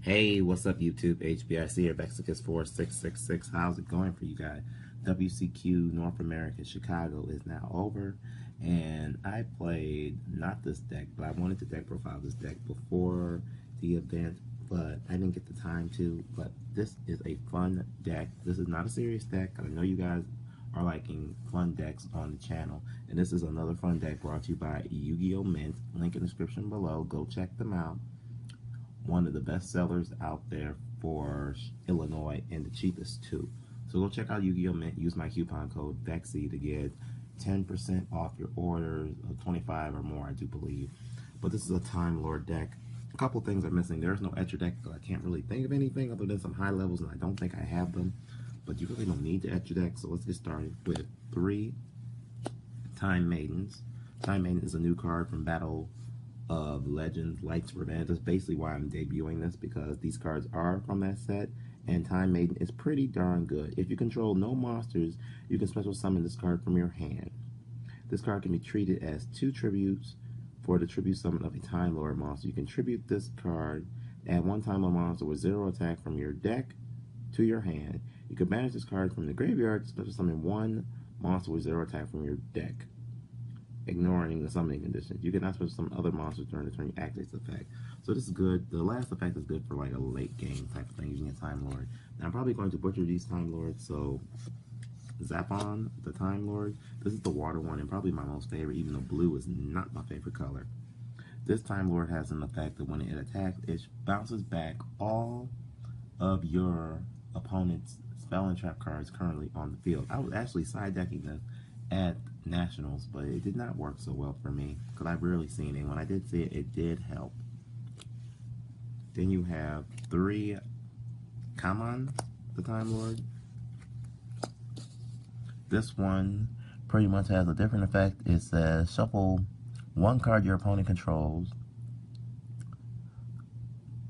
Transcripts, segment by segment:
Hey, what's up, YouTube? HBIC here, Vexicus4666. How's it going for you guys? WCQ North America Chicago is now over, and I played not this deck, but I wanted to deck profile this deck before the event, but I didn't get the time to. But this is a fun deck. This is not a serious deck. I know you guys are liking fun decks on the channel, and this is another fun deck brought to you by Yu-Gi-Oh! Mint. Link in the description below. Go check them out. One of the best sellers out there for Illinois, and the cheapest too. So go check out Yu-Gi-Oh! Mint. Use my coupon code VEXY to get 10% off your orders of 25 or more, I do believe. But this is a Time Lord deck. A couple things are missing. There's no Etcher deck, so I can't really think of anything other than some high levels, and I don't think I have them. But you really don't need the Etcher deck, so let's get started with 3 Time Maidens. Time Maiden is a new card from Battle of Legends, Light's Revenge. That's basically why I'm debuting this, because these cards are from that set, and Time Maiden is pretty darn good. If you control no monsters, you can special summon this card from your hand. This card can be treated as 2 tributes for the tribute summon of a Time Lord monster. You can tribute this card, add 1 Time Lord monster with 0 attack from your deck to your hand. You can banish this card from the graveyard to special summon 1 monster with 0 attack from your deck, ignoring the summoning conditions. You cannot special summon other monsters during the turn you activate this effect. So this is good. The last effect is good for like a late game type of thing using a Time Lord. Now I'm probably going to butcher these Time Lords, so Zapon, the Time Lord. This is the water one and probably my most favorite, even though blue is not my favorite color. This Time Lord has an effect that when it attacks, it bounces back all of your opponent's spell and trap cards currently on the field. I was actually side decking this at Nationals, but it did not work so well for me because I've rarely seen it. When I did see it, it did help. Then you have 3 Kaman, the Time Lord. This one pretty much has a different effect. It says shuffle 1 card your opponent controls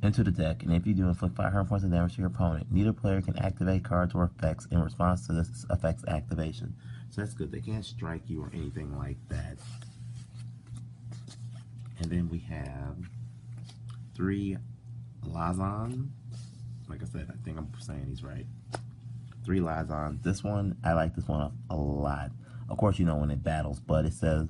into the deck, and if you do, inflict 500 points of damage to your opponent. Neither player can activate cards or effects in response to this effect's activation. So that's good. They can't strike you or anything like that. And then we have 3 Lazan. Like I said, I think I'm saying these right. 3 Lazan. This one, I like this one a lot. Of course, you know when it battles, but it says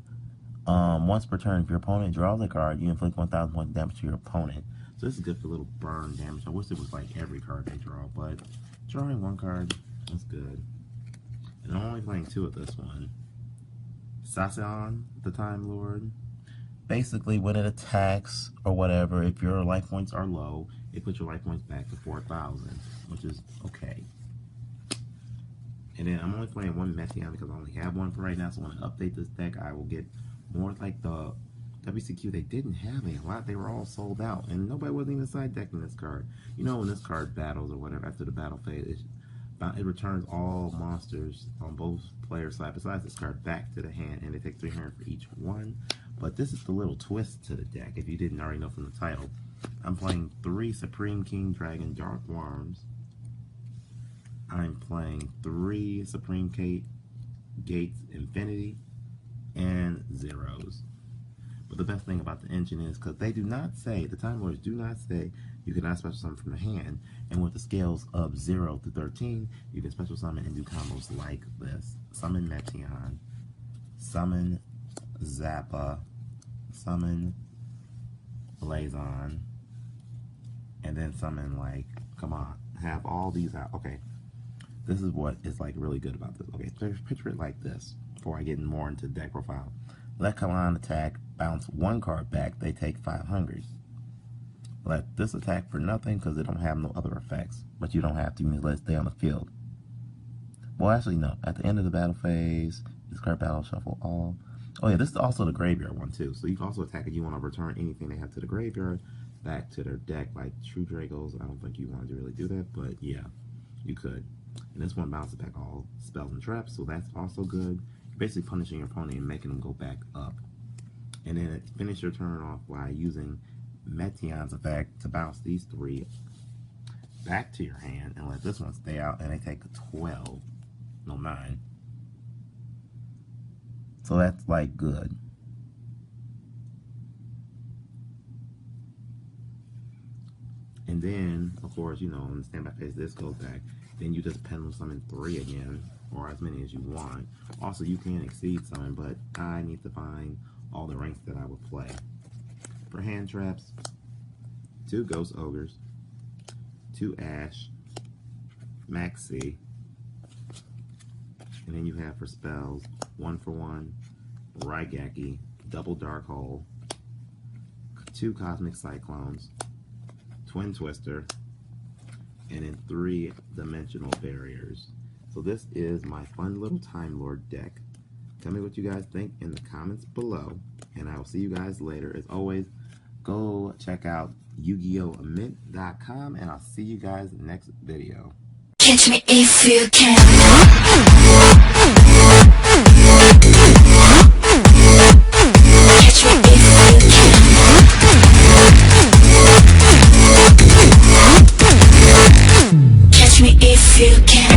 once per turn, if your opponent draws a card, you inflict 1,000 points of damage to your opponent. So this is good for little burn damage. I wish it was like every card they draw, but drawing 1 card is good. And I'm only playing 2 of this one. Sasion, the Time Lord. Basically, when it attacks or whatever, if your life points are low, it puts your life points back to 4,000, which is okay. And then I'm only playing 1 Meteon because I only have 1 for right now. So when I update this deck, I will get more like the WCQ. They didn't have a lot. They were all sold out, and nobody wasn't even side decking this card. You know, when this card battles or whatever after the battle phase, it returns all monsters on both players' side besides this card back to the hand, and they take 300 for each one. But this is the little twist to the deck, if you didn't already know from the title. I'm playing 3 Supreme King Dragon Dark Worms. I'm playing 3 Supreme Gates Infinity and Zeros. But the best thing about the engine is because they do not say, the Time Lords do not say you cannot special summon from the hand. And with the scales of 0 to 13, you can special summon and do combos like this. Summon Meteon, summon Zappa, summon Blazon, and then summon, like, come on, have all these out. Okay, this is what is like really good about this. Okay, picture it like this before I get more into deck profile. Let Kalan attack, bounce 1 card back, they take 500. Let this attack for nothing because they don't have no other effects, but you don't have to, even let it stay on the field. Well, actually, no. At the end of the battle phase, this card battle shuffle all. Oh yeah, this is also the graveyard one too. So you can also attack if you want to return anything they have to the graveyard back to their deck, like True Dragos. I don't think you want to really do that, but yeah, you could. And this one bounces back all spells and traps, so that's also good. Basically punishing your opponent and making them go back up. And then finish your turn off by using Meteon's effect to bounce these 3 back to your hand and let this one stay out, and they take 12, no 9. So that's like good. And And then, of course, you know, in the standby phase, this goes back. Then you just pendulum summon 3 again, or as many as you want. Also, you can exceed summon, but I need to find all the ranks that I would play. For hand traps, 2 Ghost Ogres, 2 Ash, Maxi, and then you have for spells 1-for-1, Raigeki, Double Dark Hole, 2 Cosmic Cyclones, Twin Twister, and then 3 Dimensional Barriers. So this is my fun little Time Lord deck. Tell me what you guys think in the comments below, and I will see you guys later. As always, go check out YugiOhMint.com, and I'll see you guys next video. Catch me if you can. Catch me if you can. Catch me if you can.